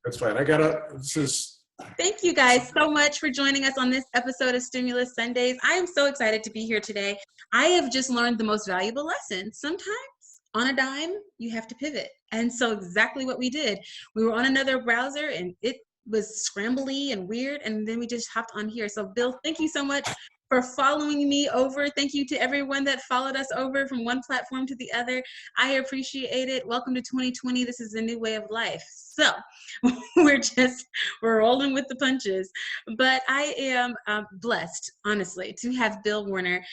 That's fine. This is. Thank you guys so much for joining us on this episode of Stimulus Sundays. I am so excited to be here today. I have just learned the most valuable lesson. Sometimes on a dime, you have to pivot. And so exactly what we did. We were on another browser and it was scrambly and weird. And then we just hopped on here. So Bill, thank you so much for following me over. Thank you to everyone that followed us over from one platform to the other. I appreciate it. Welcome to 2020. This is a new way of life. So we're rolling with the punches. But I am blessed, honestly, to have Bill Warner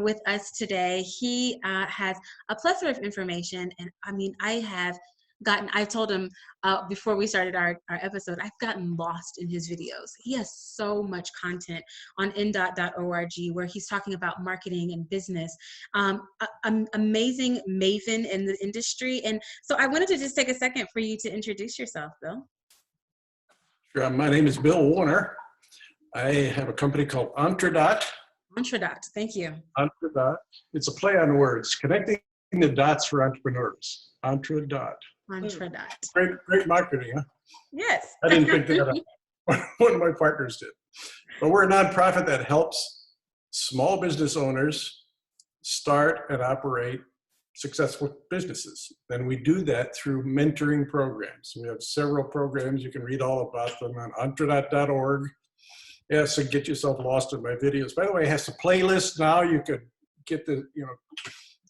with us today. He has a plethora of information. And I mean, I told him before we started our episode, I've gotten lost in his videos. He has so much content on ndot.org where he's talking about marketing and business. Amazing maven in the industry. And so I wanted to just take a second for you to introduce yourself, Bill. Sure. My name is Bill Warner. I have a company called Entredot. Entredot, thank you. Entredot. It's a play on words, connecting the dots for entrepreneurs. Entredot. Entredot. Great marketing, huh? Yes. I didn't pick that up. One of my partners did. But we're a nonprofit that helps small business owners start and operate successful businesses. And we do that through mentoring programs. We have several programs. You can read all about them on entredot.org. Yeah, so get yourself lost in my videos. By the way, it has a playlist now. You could get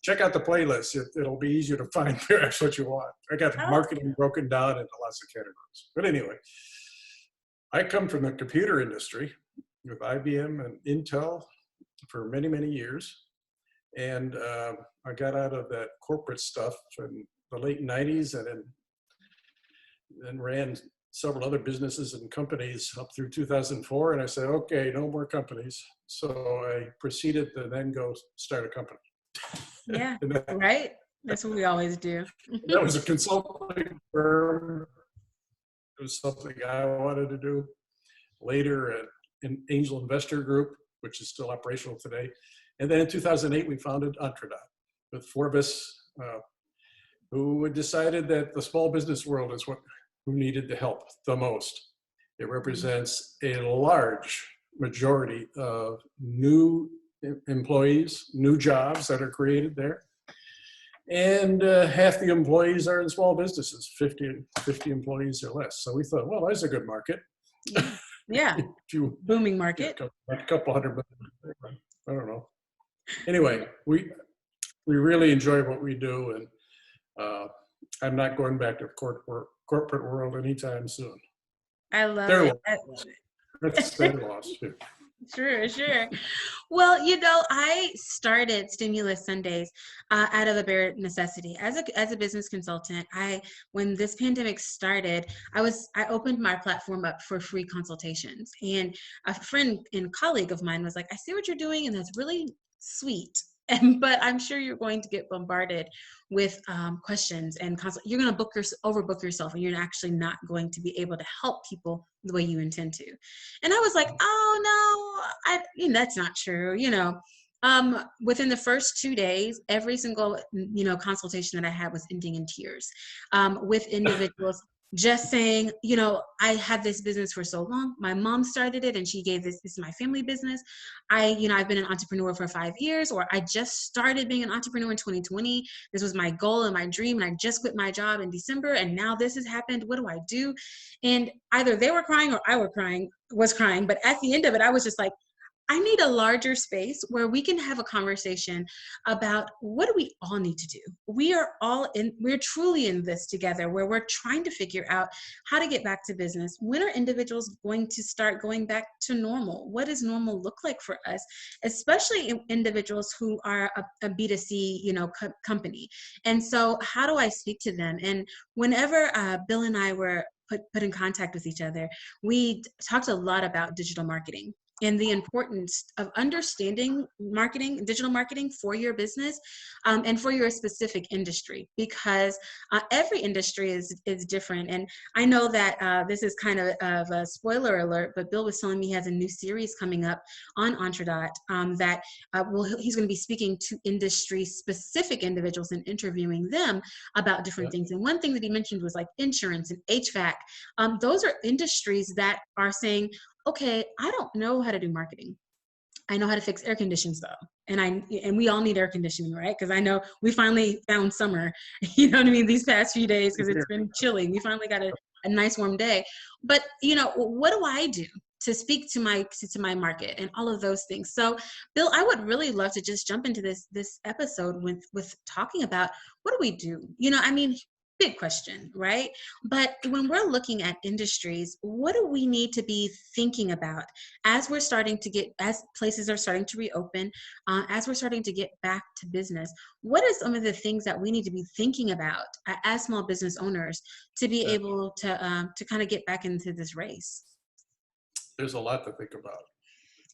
check out the playlist. It'll be easier to find perhaps what you want. I got marketing broken down into lots of categories. But anyway, I come from the computer industry with IBM and Intel for many, many years. And I got out of that corporate stuff in the late 90s and then ran several other businesses and companies up through 2004. And I said, okay, no more companies. So I proceeded to then go start a company. Yeah, right? That's what we always do. That was a consulting firm. It was something I wanted to do. Later, an angel investor group, which is still operational today. And then in 2008, we founded Entredot with four of us who decided that the small business world is who needed the help the most. It represents a large majority of new employees, new jobs that are created there. And half the employees are in small businesses, 50 employees or less. So we thought, well, that's a good market. Yeah, booming market. A couple hundred million, I don't know. Anyway, we really enjoy what we do, and I'm not going back to corporate world anytime soon. I love it. That's their loss too. Sure. Well, I started Stimulus Sundays out of a bare necessity. As a business consultant, when this pandemic started, I opened my platform up for free consultations. And a friend and colleague of mine was like, I see what you're doing, and that's really sweet. But I'm sure you're going to get bombarded with questions and you're going to overbook yourself, and you're actually not going to be able to help people the way you intend to. And I was like, oh no, that's not true. Within the first 2 days, every single consultation that I had was ending in tears, with individuals just saying, I had this business for so long. My mom started it and she gave this is my family business. I've been an entrepreneur for 5 years, or I just started being an entrepreneur in 2020. This was my goal and my dream. And I just quit my job in December. And now this has happened. What do I do? And either they were crying or I was crying. But at the end of it, I was just like, I need a larger space where we can have a conversation about what do we all need to do. We're truly in this together, where we're trying to figure out how to get back to business. When are individuals going to start going back to normal? What does normal look like for us, especially individuals who are a B2C, company? And so how do I speak to them? And whenever Bill and I were put in contact with each other, we talked a lot about digital marketing. and the importance of understanding marketing, digital marketing for your business, and for your specific industry, because every industry is different. And I know that this is kind of a spoiler alert, but Bill was telling me he has a new series coming up on Entradot that he's going to be speaking to industry-specific individuals and interviewing them about different things. And one thing that he mentioned was like insurance and HVAC. Those are industries that are saying, okay, I don't know how to do marketing. I know how to fix air conditions though. And we all need air conditioning, right? Because I know we finally found summer, you know what I mean, these past few days, because it's been chilly. We finally got a nice warm day. But what do I do to speak to my market and all of those things? So Bill, I would really love to just jump into this episode with talking about what do we do? Big question, right? But when we're looking at industries, what do we need to be thinking about as places are starting to reopen, as we're starting to get back to business? What are some of the things that we need to be thinking about as small business owners to be able to kind of get back into this race? There's a lot to think about.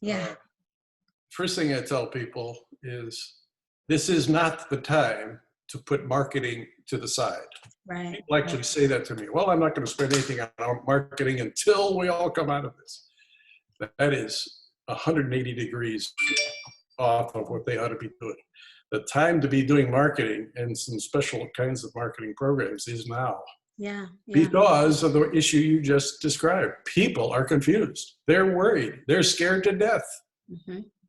Yeah. First thing I tell people is this is not the time to put marketing to the side. Right. People actually say that to me. Well, I'm not going to spend anything on marketing until we all come out of this. That is 180 degrees off of what they ought to be doing. The time to be doing marketing and some special kinds of marketing programs is now. Yeah. Because of the issue you just described. People are confused. They're worried. They're scared to death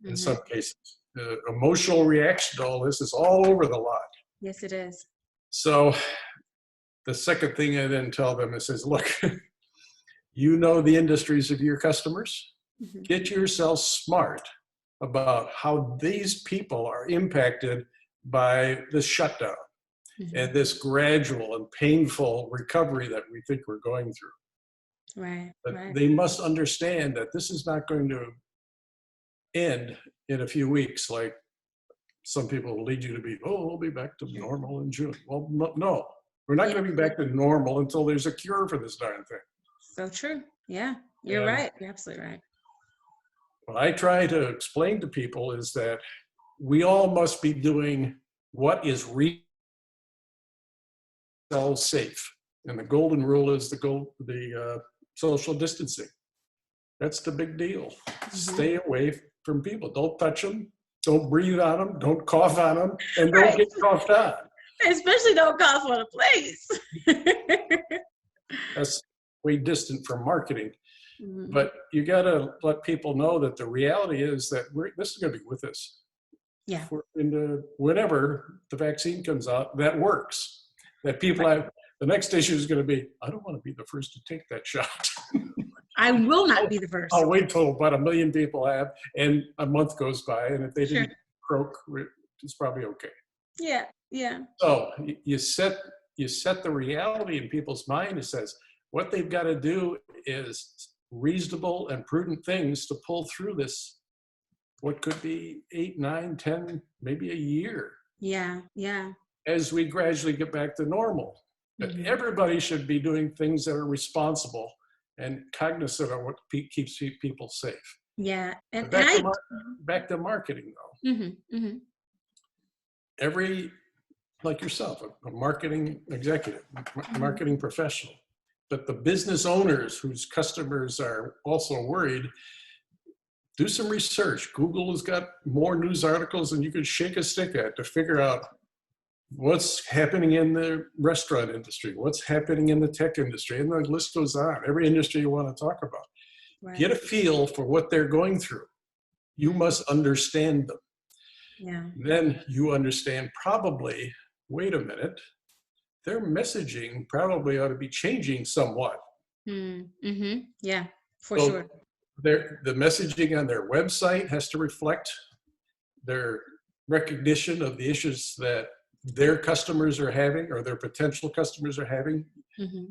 in some cases. The emotional reaction to all this is all over the lot. Yes, it is. So the second thing I then tell them is, look, you know the industries of your customers. Get yourself smart about how these people are impacted by this shutdown and this gradual and painful recovery that we think we're going through. Right. But they must understand that this is not going to end in a few weeks like some people will lead you to be, we'll be back to normal in June. Well, no, we're not going to be back to normal until there's a cure for this darn thing. So true. Yeah, you're right. You're absolutely right. What I try to explain to people is that we all must be doing what is safe. And the golden rule is the social distancing. That's the big deal. Stay away from people. Don't touch them. Don't breathe on them, don't cough on them, and don't get coughed on. Especially don't cough on a place. That's way distant from marketing. But you got to let people know that the reality is that this is going to be with us. Yeah. Whenever the vaccine comes out, that works. That people have, the next issue is going to be, I don't want to be the first to take that shot. I will not be the first. I'll wait till about 1 million people have, and a month goes by, and if they didn't croak, it's probably okay. Yeah, yeah. So you set the reality in people's mind. It says what they've got to do is reasonable and prudent things to pull through this, what could be 8, 9, 10, maybe a year. Yeah, yeah. As we gradually get back to normal. But everybody should be doing things that are responsible and cognizant of what keeps people safe. Yeah. And back to marketing though. Like yourself, a marketing executive, marketing professional, but the business owners whose customers are also worried, do some research. Google has got more news articles than you could shake a stick at to figure out what's happening in the restaurant industry, what's happening in the tech industry, and the list goes on. Every industry you want to talk about. Right. Get a feel for what they're going through. You must understand them. Yeah. Then you understand probably, wait a minute, their messaging probably ought to be changing somewhat. Yeah, for sure. The messaging on their website has to reflect their recognition of the issues that their customers are having or their potential customers are having.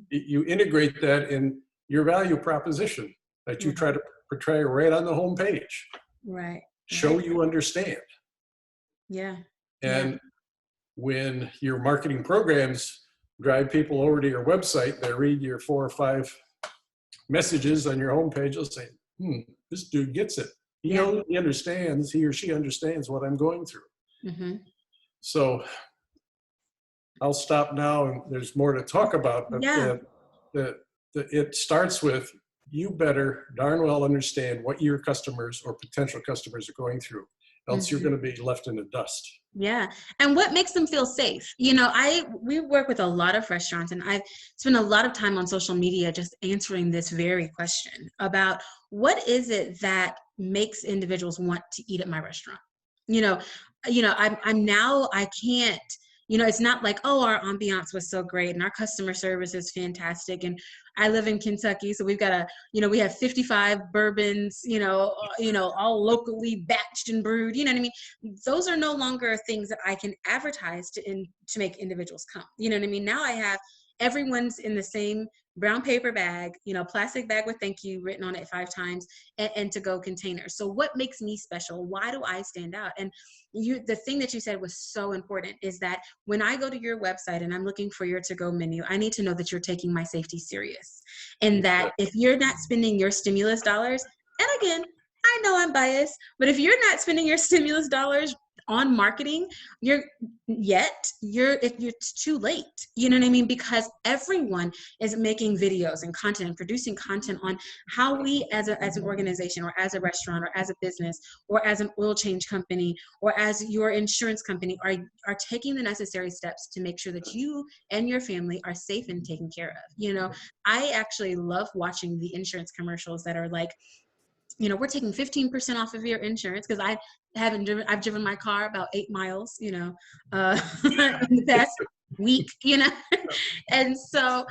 You integrate that in your value proposition that you try to portray right on the home page. Right. Show you understand. Yeah. And when your marketing programs drive people over to your website, they read your 4 or 5 messages on your homepage, they'll say, this dude gets it. He understands, he or she understands what I'm going through. Mm-hmm. So I'll stop now, and there's more to talk about, but Yeah. it starts with, you better darn well understand what your customers or potential customers are going through, else you're Mm-hmm. going to be left in the dust. Yeah. And what makes them feel safe? We work with a lot of restaurants, and I've spent a lot of time on social media just answering this very question about what is it that makes individuals want to eat at my restaurant? You know, I'm now, I can't, it's not like, oh, our ambiance was so great and our customer service is fantastic. And I live in Kentucky, so we've got we have 55 bourbons, all locally batched and brewed, you know what I mean? Those are no longer things that I can advertise to make individuals come. You know what I mean? Now I have everyone's in the same brown paper bag, plastic bag with thank you written on it 5 times, and to go containers. So what makes me special? Why do I stand out? And the thing that you said was so important, is that when I go to your website and I'm looking for your to-go menu, I need to know that you're taking my safety serious, and that if you're not spending your stimulus dollars, and again, I know I'm biased, but if you're not spending your stimulus dollars on marketing, it's too late. You know what I mean? Because everyone is making videos and content and producing content on how we as an organization, or as a restaurant, or as a business, or as an oil change company, or as your insurance company are taking the necessary steps to make sure that you and your family are safe and taken care of. I actually love watching the insurance commercials that are like, we're taking 15% off of your insurance, because I've driven my car about 8 miles, in the past week, and so,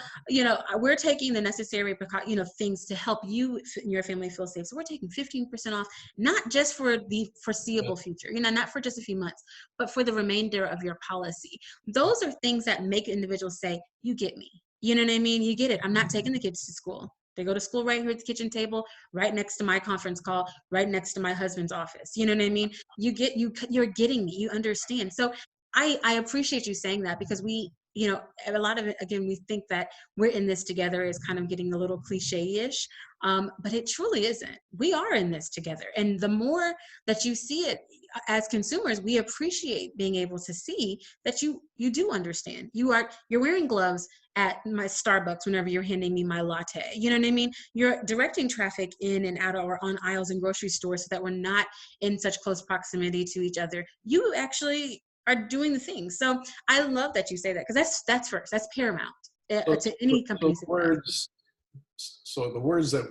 we're taking the necessary things to help you and your family feel safe. So we're taking 15% off, not just for the foreseeable future, not for just a few months, but for the remainder of your policy. Those are things that make individuals say, you get me. You know what I mean? You get it. I'm not taking the kids to school. They go to school right here at the kitchen table, right next to my conference call, right next to my husband's office. You know what I mean? You're getting me, you understand. So I appreciate you saying that, because we, a lot of it, again, we think that we're in this together is kind of getting a little cliche-ish, but it truly isn't. We are in this together. And the more that you see it as consumers, we appreciate being able to see that you do understand. You're wearing gloves at my Starbucks whenever you're handing me my latte. You know what I mean? You're directing traffic in and out, or on aisles in grocery stores, so that we're not in such close proximity to each other. You actually are doing the things. So I love that you say that, because that's first. That's paramount to any company's success. So the words that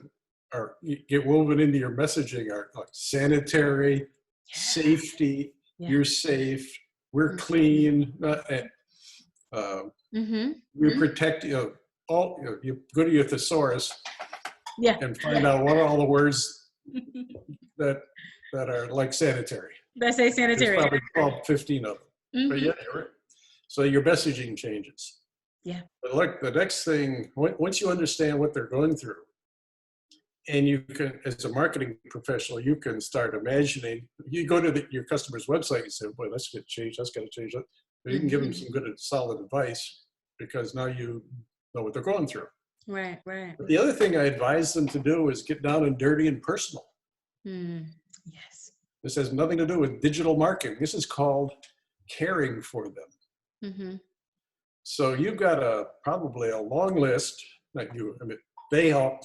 get woven into your messaging are like sanitary, safety, you're safe, we're clean, we protect you go to your thesaurus and find out what are all the words that are like sanitary. That say sanitary. There's probably 12, 15 of them. But yeah, you're right. So your messaging changes. Yeah. But look, the next thing, once you understand what they're going through, and you can, as a marketing professional, you can start imagining. You go to your customer's website and say, boy, that's got to change, that's got to change. But you can give them some good, solid advice, because now you know what they're going through. Right. But the other thing I advise them to do is get down and dirty and personal. Yes. This has nothing to do with digital marketing. This is called caring for them. So you've got probably a long list. Not you, I mean, they all,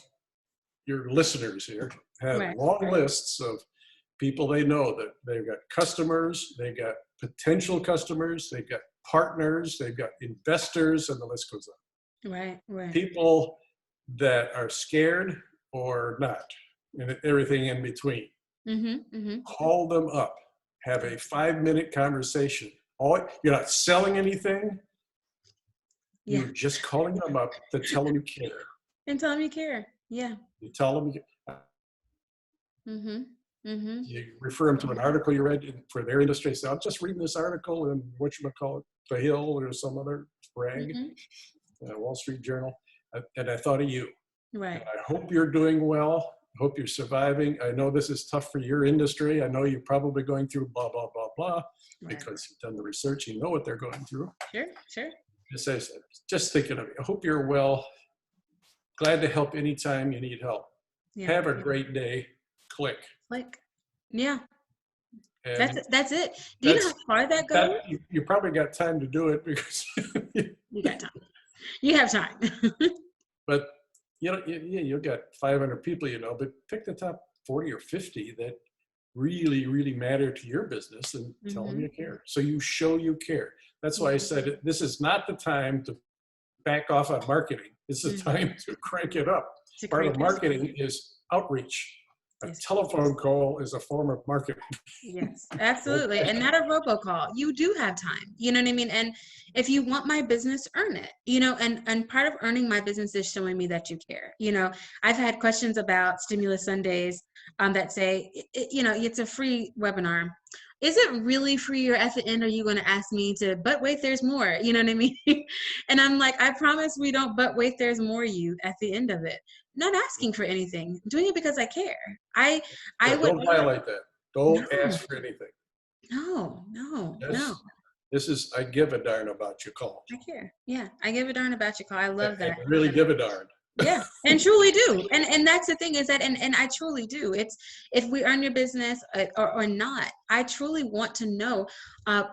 your listeners here, have long lists of people they know, that they've got customers, they've got potential customers, they've got partners, they've got investors, and the list goes on. Right. People that are scared or not, and everything in between. Call them up. Have a 5-minute conversation. You're not selling anything. You're just calling them up to tell them you care. And tell them you care. Yeah. You tell them you refer them to an article you read for their industry. Say, I'm just reading this article in whatchamacallit, The Hill or some other brag, Wall Street Journal, and I thought of you. Right. And I hope you're doing well. I hope you're surviving. I know this is tough for your industry. I know you're probably going through blah, blah, blah, blah, because you've done the research. You know what they're going through. Sure. Just thinking of you. I hope you're well. Glad to help anytime you need help. Have a great day. Click. Yeah. And That's it. Do you know that's how far that goes? that you probably got time to do it because, You got time. You have time. but you'll get 500 people, but pick the top 40 or 50 that really, really matter to your business and tell them Hmm. you care. So you show you care. That's why I said this is not the time to back off on marketing. It's the time to crank it up. To Part create of marketing is outreach. A yes. telephone call is a form of marketing. Yes, absolutely. And not a robocall. You do have time. You know what I mean? And if you want my business, earn it. And part of earning my business is showing me that you care. I've had questions about Stimulus Sundays that say, it's a free webinar. Is it really free, or at the end are you going to ask me to, but wait, there's more? You know what I mean? And I'm like, I promise we don't, but wait, there's more you at the end of it. Not asking for anything, doing it because I care. I would Don't violate that. Don't no, ask for anything. no. This is, I give a darn about your call. I care. Yeah, I give a darn about your call. I love that. I really give a darn. Yeah, and truly do. And that's the thing, is that, and I truly do. It's if we earn your business or not, I truly want to know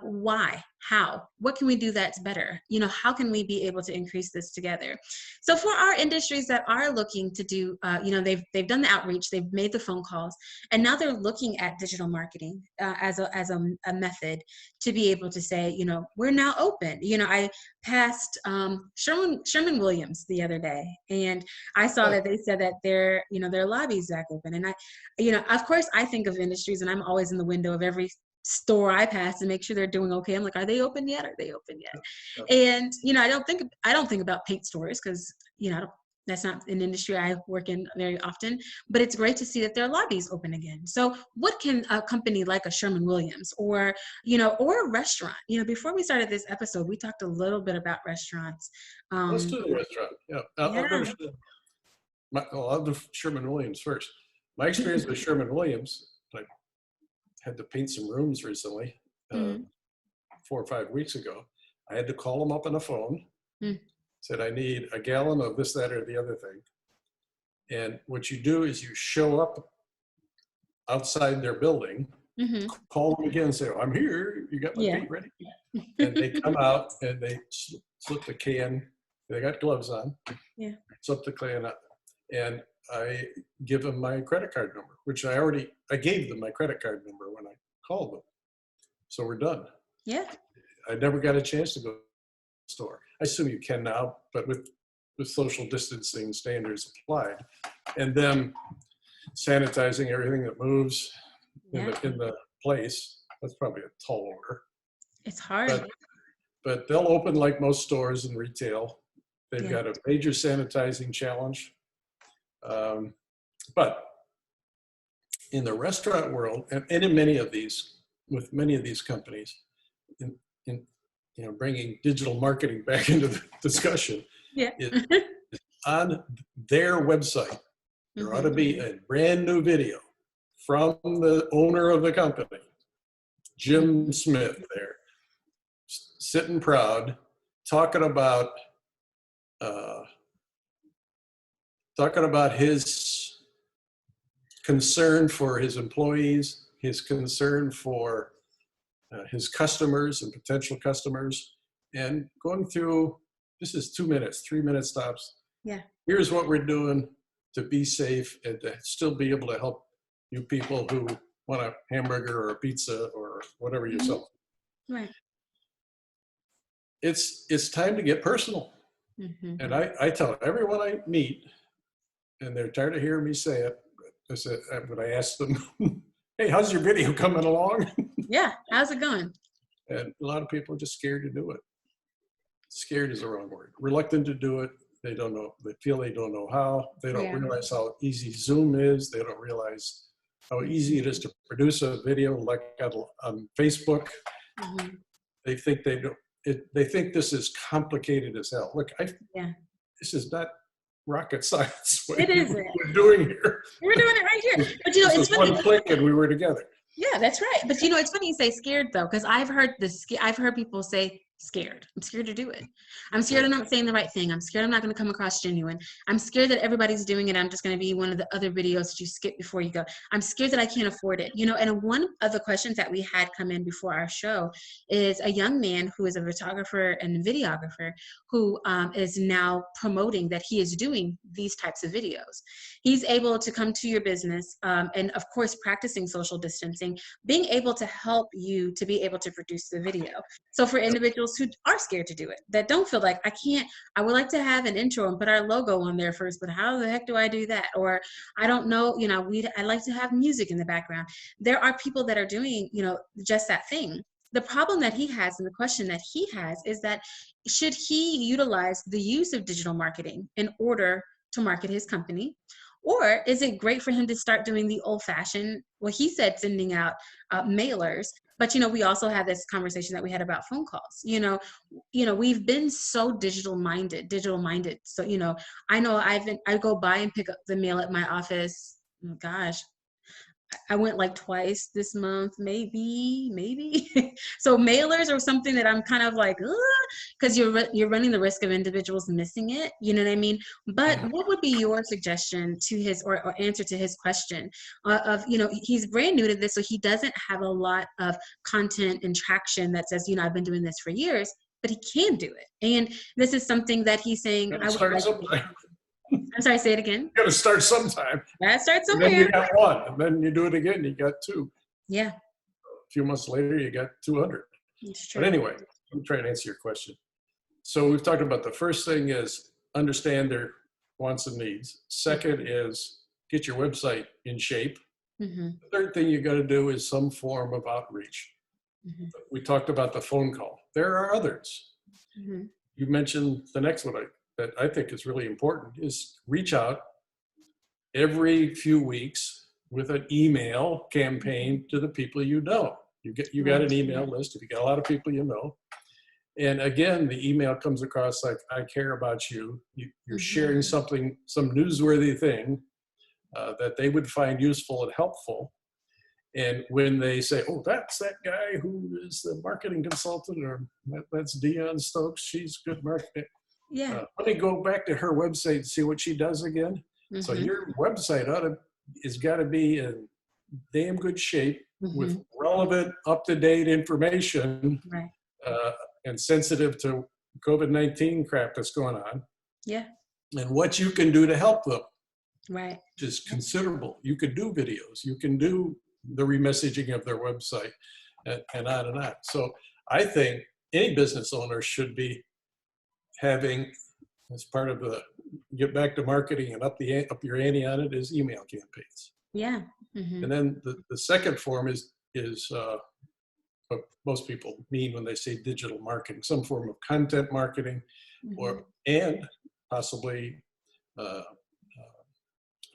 why, how, what can we do that's better? How can we be able to increase this together? So for our industries that are looking to do, they've done the outreach, they've made the phone calls, and now they're looking at digital marketing as a method to be able to say, we're now open. I passed Sherman Williams the other day, and I saw that they said that their lobby's back open. And of course I think of industries, and I'm always in the window of every store I pass to make sure they're doing okay. I'm like, are they open yet? Are they open yet? And I don't think about paint stores, because that's not an industry I work in very often, but it's great to see that their lobby's open again. So what can a company like a Sherman Williams or a restaurant, before we started this episode, we talked a little bit about restaurants. Let's do the restaurant. Yeah. I'll do Sherman Williams first. My experience with Sherman Williams, I had to paint some rooms recently, 4 or 5 weeks ago. I had to call them up on the phone. Said, I need a gallon of this, that, or the other thing. And what you do is you show up outside their building, call them again and say, I'm here, you got my paint ready? And they come out and they slip the can, they got gloves on, slip the can up, and I give them my credit card number, which I gave them my credit card number when I called them. So we're done. Yeah. I never got a chance to go to the store. I assume you can now, but with social distancing standards applied, and then sanitizing everything that moves in the place. That's probably a tall order. It's hard. But they'll open like most stores in retail. They've got a major sanitizing challenge. But in the restaurant world, and in many of these companies, in bringing digital marketing back into the discussion, is on their website, there ought to be a brand new video from the owner of the company, Jim Smith, there, sitting proud, talking about his concern for his employees, his concern for his customers and potential customers, and going through, this is 2 minutes, 3 minute stops. Yeah. Here's what we're doing to be safe and to still be able to help you people who want a hamburger or a pizza or whatever you sell. Right. It's time to get personal. And I tell everyone I meet, and they're tired of hearing me say it, I said, when I ask them, hey, how's your video coming along? Yeah, how's it going? And a lot of people are just scared to do it. Scared is the wrong word. Reluctant to do it. They don't know. They feel they don't know how. They don't realize how easy Zoom is. They don't realize how easy it is to produce a video like on Facebook. They think they think this is complicated as hell. Look, this is not rocket science. What it isn't. We're doing here. We're doing it right here. But it's funny. One click and we were together. Yeah, that's right. But it's funny you say scared though, because I've heard people say Scared. I'm scared to do it. I'm scared I'm not saying the right thing. I'm scared I'm not going to come across genuine. I'm scared that everybody's doing it. I'm just going to be one of the other videos that you skip before you go. I'm scared that I can't afford it. And one of the questions that we had come in before our show is a young man who is a photographer and videographer who is now promoting that he is doing these types of videos. He's able to come to your business and of course, practicing social distancing, being able to help you to be able to produce the video. So for individuals who are scared to do it, that don't feel like I would like to have an intro and put our logo on there first, but how the heck do I do that? Or I don't know, I like to have music in the background. There are people that are doing, just that thing. The problem that he has and the question that he has is that should he utilize the use of digital marketing in order to market his company? Or is it great for him to start doing the old-fashioned, well, he said sending out mailers, but we also had this conversation that we had about phone calls. We've been so digital minded. So I know I go by and pick up the mail at my office. Oh, gosh, I went like twice this month, maybe. So mailers are something that I'm kind of like, because you're running the risk of individuals missing it. You know what I mean? But what would be your suggestion to his or answer to his question of he's brand new to this, so he doesn't have a lot of content and traction that says I've been doing this for years, but he can do it, and this is something that he's saying. I would like. I'm sorry, say it again. You got to start sometime. Gotta start somewhere. And then you got one, and then you do it again, you got two. Yeah. A few months later, you got 200. It's true. But anyway, I'm trying to answer your question. So we've talked about the first thing is understand their wants and needs. Second is get your website in shape. Mm-hmm. The third thing you got to do is some form of outreach. Mm-hmm. We talked about the phone call. There are others. Mm-hmm. You mentioned the next one that I think is really important is reach out every few weeks with an email campaign to the people you know. You got an email list if you got a lot of people you know. And again, the email comes across like, I care about you. You're sharing something, some newsworthy thing that they would find useful and helpful. And when they say, oh, that's that guy who is the marketing consultant, or that's Dion Stokes, she's good marketing. Yeah. Let me go back to her website and see what she does again. Mm-hmm. So your website has got to be in damn good shape with relevant, up-to-date information, right. And sensitive to COVID-19 crap that's going on. Yeah. And what you can do to help them. Right. Is considerable. You could do videos. You can do the remessaging of their website and on and on. So I think any business owner should be having, as part of the get back to marketing and up your ante on it, is email campaigns. Yeah. Mm-hmm. And then the second form is what most people mean when they say digital marketing, some form of content marketing, and possibly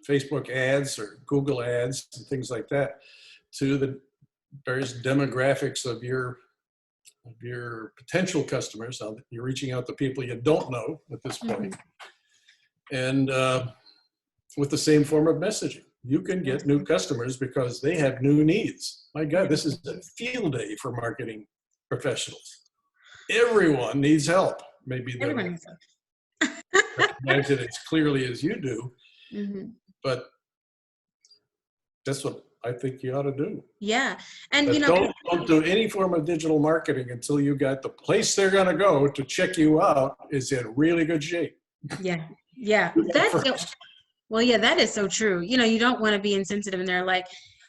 Facebook ads or Google ads and things like that to the various demographics of your potential customers. Now that you're reaching out to people you don't know at this point. And with the same form of messaging, you can get new customers because they have new needs. My God, this is a field day for marketing professionals. Everyone needs help. Maybe they don't recognize it as clearly as you do, but that's what I think you ought to do. Yeah. And but don't do any form of digital marketing until you got the place they're going to go to check you out is in really good shape. Yeah. Yeah. Well, yeah, that is so true. You don't want to be insensitive and they're like,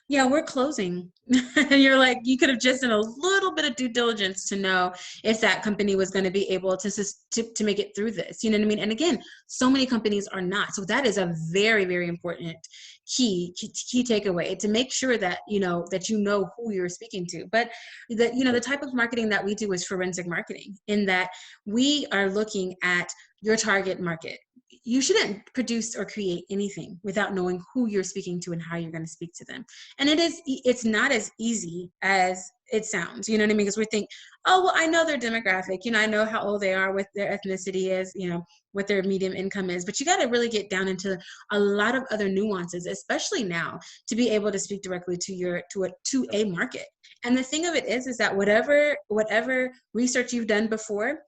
yeah, we're closing. And you're like, you could have just done a little bit of due diligence to know if that company was going to be able to make it through this. You know what I mean? And again, so many companies are not. So that is a very, very important key takeaway, to make sure that, that you know who you're speaking to. But the type of marketing that we do is forensic marketing, in that we are looking at your target market. You shouldn't produce or create anything without knowing who you're speaking to and how you're going to speak to them. And it's not as easy as it sounds, you know what I mean? Because we think, oh, well, I know their demographic, I know how old they are, what their ethnicity is, what their median income is, but you got to really get down into a lot of other nuances, especially now, to be able to speak directly to a market. And the thing of it is that whatever research you've done before,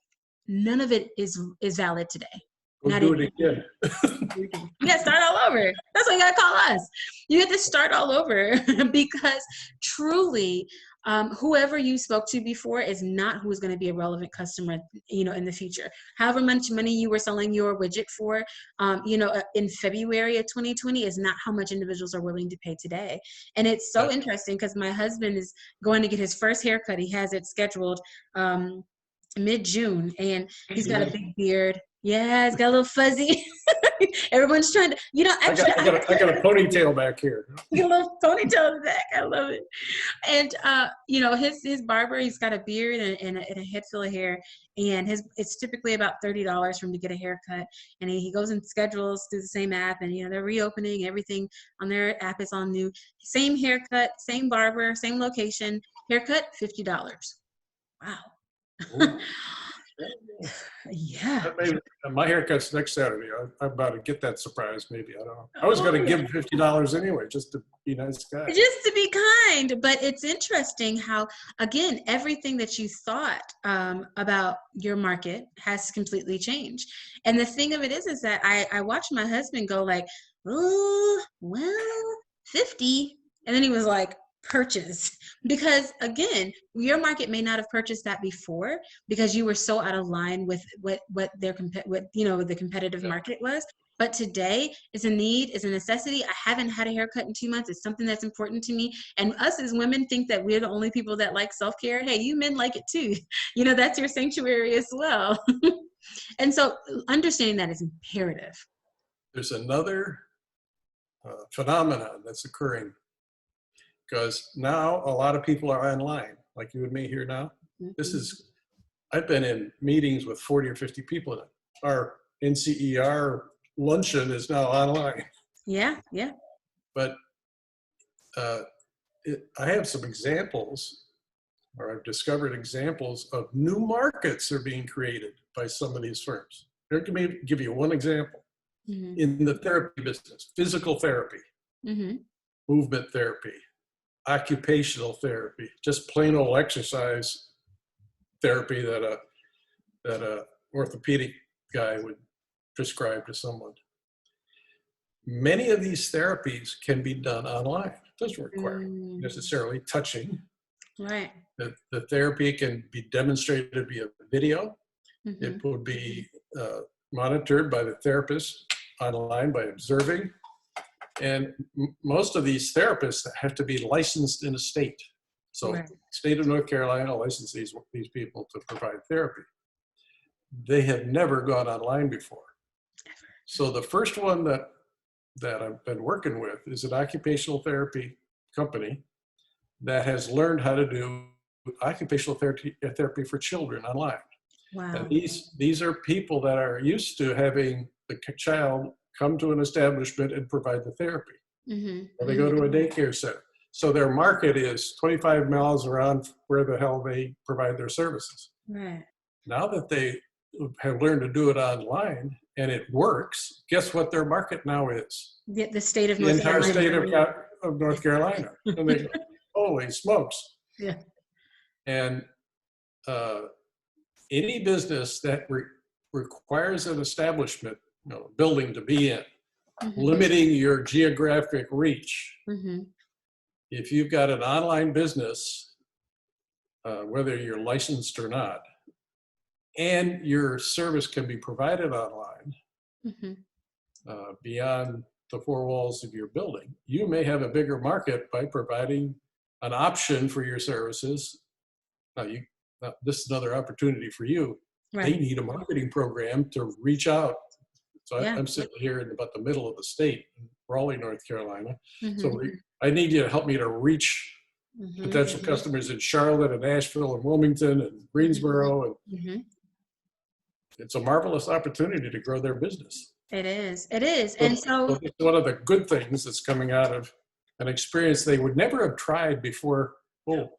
none of it is valid today. We'll do it again. You got to start all over. That's what you got to call us. You have to start all over because truly, whoever you spoke to before is not who is going to be a relevant customer, in the future. However much money you were selling your widget for, in February of 2020 is not how much individuals are willing to pay today. And it's so interesting because my husband is going to get his first haircut. He has it scheduled mid-June, and he's got a big beard. Yeah, it's got a little fuzzy. Everyone's trying to, actually. I got a ponytail back here. A little ponytail in the back. I love it. And, his barber, he's got a beard and a head full of hair. And it's typically about $30 for him to get a haircut. And he goes and schedules through the same app. And, they're reopening everything on their app. Is all new. Same haircut, same barber, same location. Haircut, $50. Wow. Yeah. Maybe, my haircut's next Saturday. I'm about to get that surprise. Maybe, I don't know. I was going to give him $50 anyway, just to be a nice guy. Just to be kind. But it's interesting how, again, everything that you thought about your market has completely changed. And the thing of it is that I watched my husband go like, oh, well, 50. And then he was like, purchase, because again, your market may not have purchased that before because you were so out of line with what the competitive market was. But today is a need, is a necessity. I haven't had a haircut in 2 months. It's something that's important to me. And us as women think that we're the only people that like self-care. Hey, you men like it too. That's your sanctuary as well. And so understanding that is imperative. There's another phenomenon that's occurring. Because now a lot of people are online, like you and me here now. Mm-hmm. I've been in meetings with 40 or 50 people in it. Our NCER luncheon is now online. Yeah. But I have some examples, or I've discovered examples of new markets are being created by some of these firms. Let me give you one example. Mm-hmm. In the therapy business, physical therapy, mm-hmm. movement therapy, occupational therapy, just plain old exercise therapy that a orthopedic guy would prescribe to someone. Many of these therapies can be done online. It doesn't require necessarily touching. Right. The therapy can be demonstrated via video. Mm-hmm. It would be monitored by the therapist online by observing. And most of these therapists have to be licensed in a state. So right. State of North Carolina licenses these people to provide therapy. They have never gone online before. So the first one that I've been working with is an occupational therapy company that has learned how to do occupational therapy for children online. Wow. And these are people that are used to having the child come to an establishment and provide the therapy. Mm-hmm. Or they go to a daycare center. So their market is 25 miles around where the hell they provide their services. Right. Now that they have learned to do it online and it works, guess what their market now is? The state of North Carolina. The entire state of North Carolina. And they go, holy smokes. Yeah. And any business that requires an establishment, building to be in, mm-hmm. limiting your geographic reach. Mm-hmm. If you've got an online business, whether you're licensed or not, and your service can be provided online, mm-hmm. Beyond the four walls of your building, you may have a bigger market by providing an option for your services. Now, this is another opportunity for you. Right. They need a marketing program to reach out. So yeah. I'm sitting here in about the middle of the state, in Raleigh, North Carolina. Mm-hmm. So I need you to help me to reach mm-hmm. potential mm-hmm. customers in Charlotte and Asheville and Wilmington and Greensboro. And mm-hmm. it's a marvelous opportunity to grow their business. It is. And so it's one of the good things that's coming out of an experience they would never have tried before. Oh,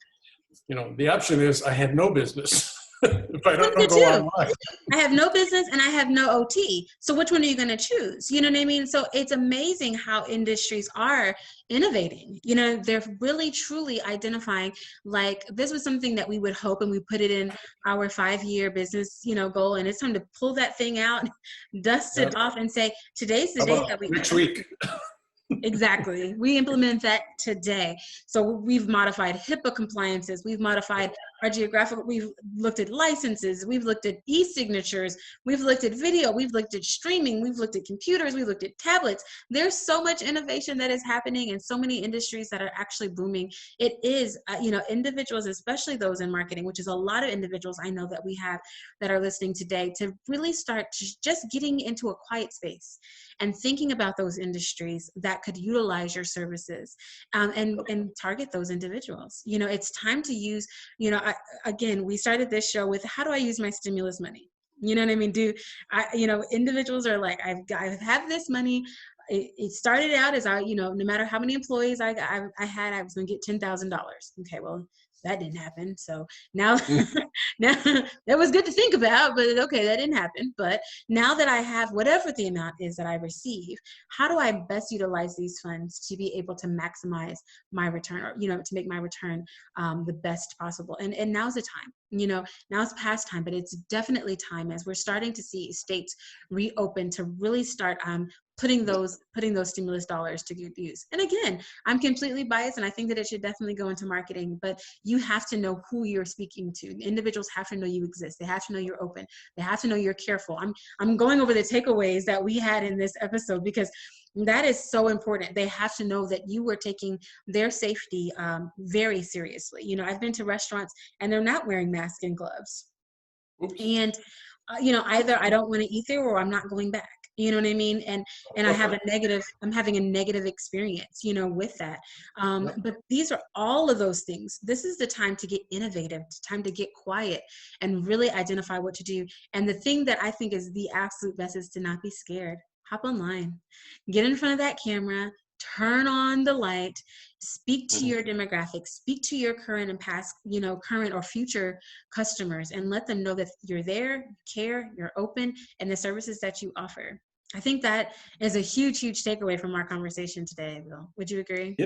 the option is I have no business if I One of don't the go two. online. I have no business and I have no OT. So which one are you going to choose? You know what I mean? So it's amazing how industries are innovating. They're really truly identifying, like, this was something that we would hope, and we put it in our 5-year business, goal. And it's time to pull that thing out, dust it Yep. off, and say, today's the How day about that we next week? Exactly. We implement that today. So we've modified HIPAA compliances. We've modified our geographical. We've looked at licenses. We've looked at e-signatures. We've looked at video. We've looked at streaming. We've looked at computers. We've looked at tablets. There's so much innovation that is happening in so many industries that are actually booming. It is, individuals, especially those in marketing, which is a lot of individuals I know that we have that are listening today, to really start just getting into a quiet space and thinking about those industries that could utilize your services, and target those individuals. It's time to use, again, we started this show with, how do I use my stimulus money? You know what I mean? Individuals are like, I have this money. It started out as no matter how many employees I had, I was going to get $10,000. Okay, well, that didn't happen. So now, now that was good to think about, but okay, that didn't happen. But now that I have whatever the amount is that I receive, how do I best utilize these funds to be able to maximize my return, or, to make my return the best possible? And now's the time. Now it's past time, but it's definitely time, as we're starting to see states reopen, to really start putting those stimulus dollars to good use. And again, I'm completely biased, and I think that it should definitely go into marketing, but you have to know who you're speaking to. Individuals have to know you exist. They have to know you're open. They have to know you're careful. I'm going over the takeaways that we had in this episode, because that is so important. They have to know that you were taking their safety very seriously. I've been to restaurants and they're not wearing masks and gloves. Oops. And either I don't want to eat there, or I'm not going back. You know what I mean? And I'm having a negative experience, with that. Yep. But these are all of those things. This is the time to get innovative, time to get quiet and really identify what to do. And the thing that I think is the absolute best is to not be scared. Hop online, get in front of that camera, turn on the light, speak to your demographics, speak to your current and past, current or future customers, and let them know that you're there, you care, you're open, and the services that you offer. I think that is a huge, huge takeaway from our conversation today, Bill. Would you agree?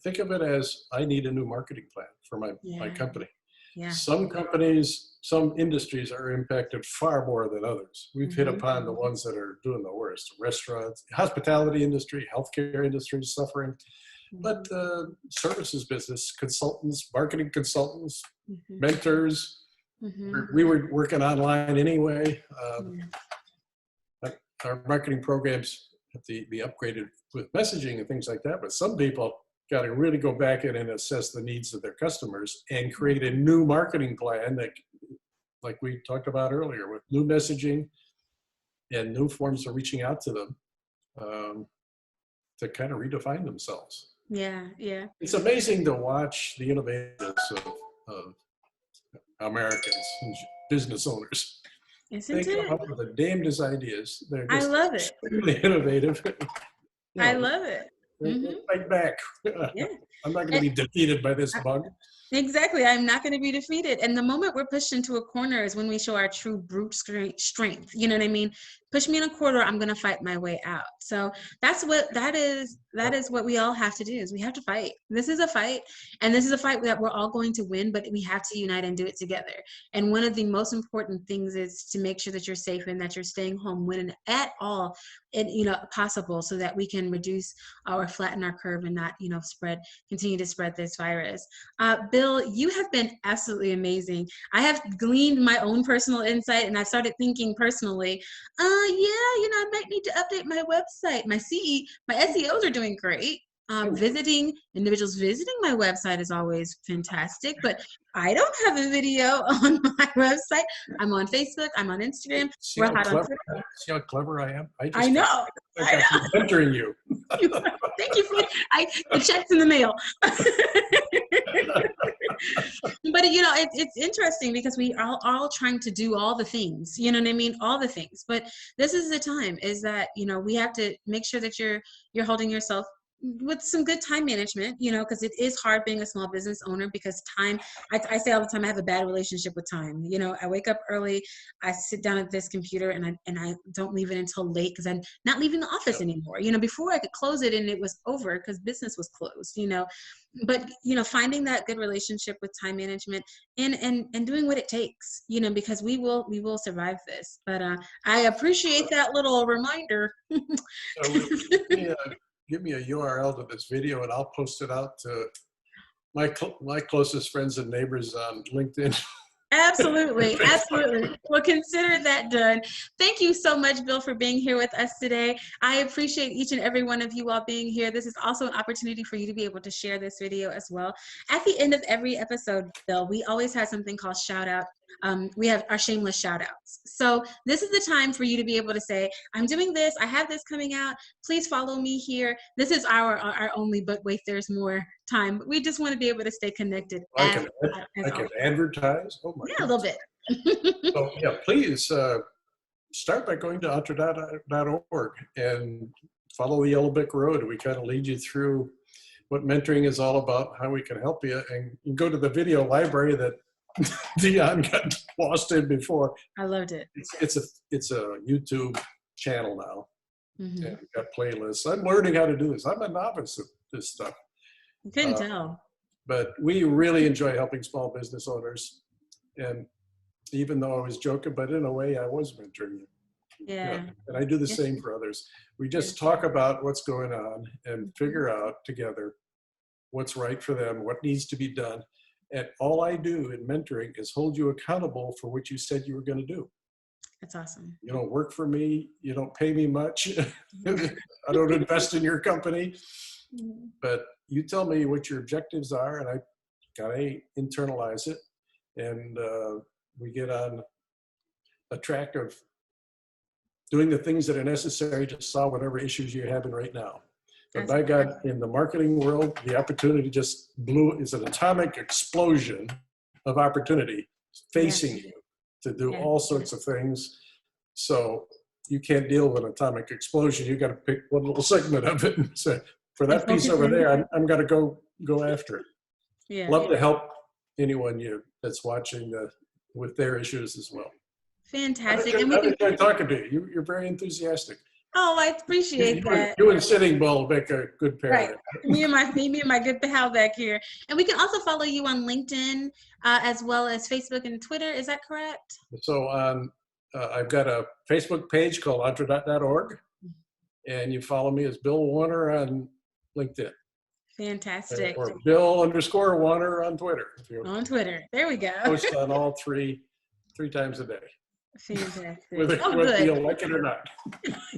Think of it as, I need a new marketing plan for my Yeah. company. Yeah. Some companies, some industries are impacted far more than others. We've hit upon the ones that are doing the worst. Restaurants, hospitality industry, healthcare industry is suffering. But services business, consultants, marketing consultants, mentors, we were working online anyway. Our marketing programs have to be upgraded with messaging and things like that. But some people got to really go back in and assess the needs of their customers and create a new marketing plan that, like we talked about earlier, with new messaging and new forms of reaching out to them, to kind of redefine themselves. Yeah. Yeah. It's amazing to watch the innovativeness of Americans, business owners. Isn't They it? come up with the damnedest ideas. They're I just love it. extremely innovative. I love it. They fight back. Yeah. I'm not going to be defeated by this bug. Exactly. I'm not going to be defeated. And the moment we're pushed into a corner is when we show our true brute strength. You know what I mean? Push me in a corner, I'm going to fight my way out. So that is what we all have to do, is we have to fight. This is a fight, and this is a fight that we're all going to win, but we have to unite and do it together. And one of the most important things is to make sure that you're safe and that you're staying home when at all possible, so that we can reduce or flatten our curve and not, continue to spread this virus. Bill, you have been absolutely amazing. I have gleaned my own personal insight, and I've started thinking personally, I might need to update my website. My SEOs are doing great. Individuals visiting my website is always fantastic, but I don't have a video on my website. I'm on Facebook. I'm on Instagram. See how clever I am? I know. I got mentoring you. Thank you for the checks in the mail. But it's interesting because we are all trying to do all the things, you know what I mean? All the things. But this is the time, is that, we have to make sure that you're holding yourself with some good time management, you know, because it is hard being a small business owner because time, I say all the time, I have a bad relationship with time. You know, I wake up early, I sit down at this computer and I don't leave it until late because I'm not leaving the office anymore. You know, before I could close it and it was over because business was closed, you know. But, you know, finding that good relationship with time management and doing what it takes, you know, because we will survive this. But I appreciate that little reminder. So give me a URL to this video and I'll post it out to my closest friends and neighbors on LinkedIn. Absolutely. Absolutely. Well, consider that done. Thank you so much, Bill, for being here with us today. I appreciate each and every one of you all being here. This is also an opportunity for you to be able to share this video as well. At the end of every episode, Bill, we always have something called shout out. We have our shameless shout outs. So this is the time for you to be able to say, I'm doing this, I have this coming out, please follow me here. This is our only, but wait, there's more time. We just want to be able to stay connected. I can advertise. Oh my Yeah, a little goodness. bit. So yeah, please start by going to entre.org and follow the Yellow Brick Road. We kind of lead you through what mentoring is all about, how we can help you, and you go to the video library that Dion got lost in before. I loved it. It's a YouTube channel now. Mm-hmm. And we've got playlists. I'm learning how to do this. I'm a novice at this stuff. Couldn't tell. But we really enjoy helping small business owners. And even though I was joking, but in a way I was mentoring you. Yeah. You know, and I do the same for others. We just talk about what's going on and figure out together what's right for them, what needs to be done. And all I do in mentoring is hold you accountable for what you said you were going to do. That's awesome. You don't work for me. You don't pay me much. I don't invest in your company. But you tell me what your objectives are, and I gotta internalize it. And we get on a track of doing the things that are necessary to solve whatever issues you're having right now. But by God, in the marketing world, the opportunity just is an atomic explosion of opportunity facing you to do all sorts of things. So you can't deal with an atomic explosion. You got to pick one little segment of it and say, for that piece over there, I'm going to go after it. Yeah. Love to help anyone that's watching with their issues as well. Fantastic. I've enjoyed talking to you. You're very enthusiastic. Oh, I appreciate that. You and Sitting Bull make a good pair. Right. Me and my good pal back here. And we can also follow you on LinkedIn as well as Facebook and Twitter. Is that correct? So I've got a Facebook page called entre.org, and you follow me as Bill Warner on LinkedIn. Fantastic. Or Bill_Warner on Twitter. On Twitter. There we go. Post on all three times a day. Fantastic. Whether you like it or not.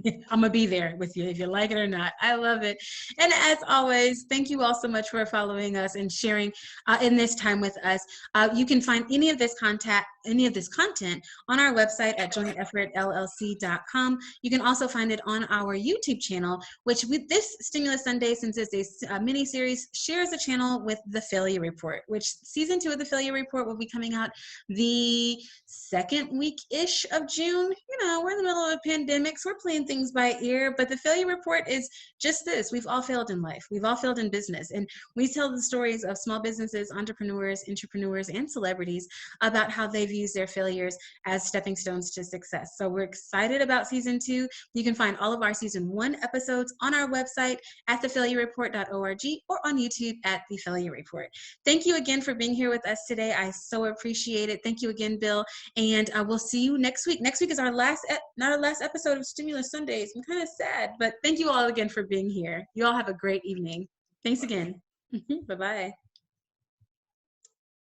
I'm going to be there with you if you like it or not. I love it. And as always, thank you all so much for following us and sharing in this time with us. You can find any of this content on our website at jointeffortllc.com. You can also find it on our YouTube channel, which with this Stimulus Sunday, since it's a mini series, shares the channel with the Failure Report, which season 2 of the Failure Report will be coming out the second week-ish of June. You know, we're in the middle of a pandemic, so we're playing things by ear, but the Failure Report is just this. We've all failed in life. We've all failed in business. And we tell the stories of small businesses, entrepreneurs, intrapreneurs, and celebrities about how they've used their failures as stepping stones to success. So we're excited about season 2. You can find all of our season 1 episodes on our website at thefailurereport.org or on YouTube at The Failure Report. Thank you again for being here with us today. I so appreciate it. Thank you again, Bill. And we'll see you next week. Next week is our last episode of Stimulus Sundays. I'm kind of sad, but thank you all again for being here. You all have a great evening. Thanks again. Bye-bye.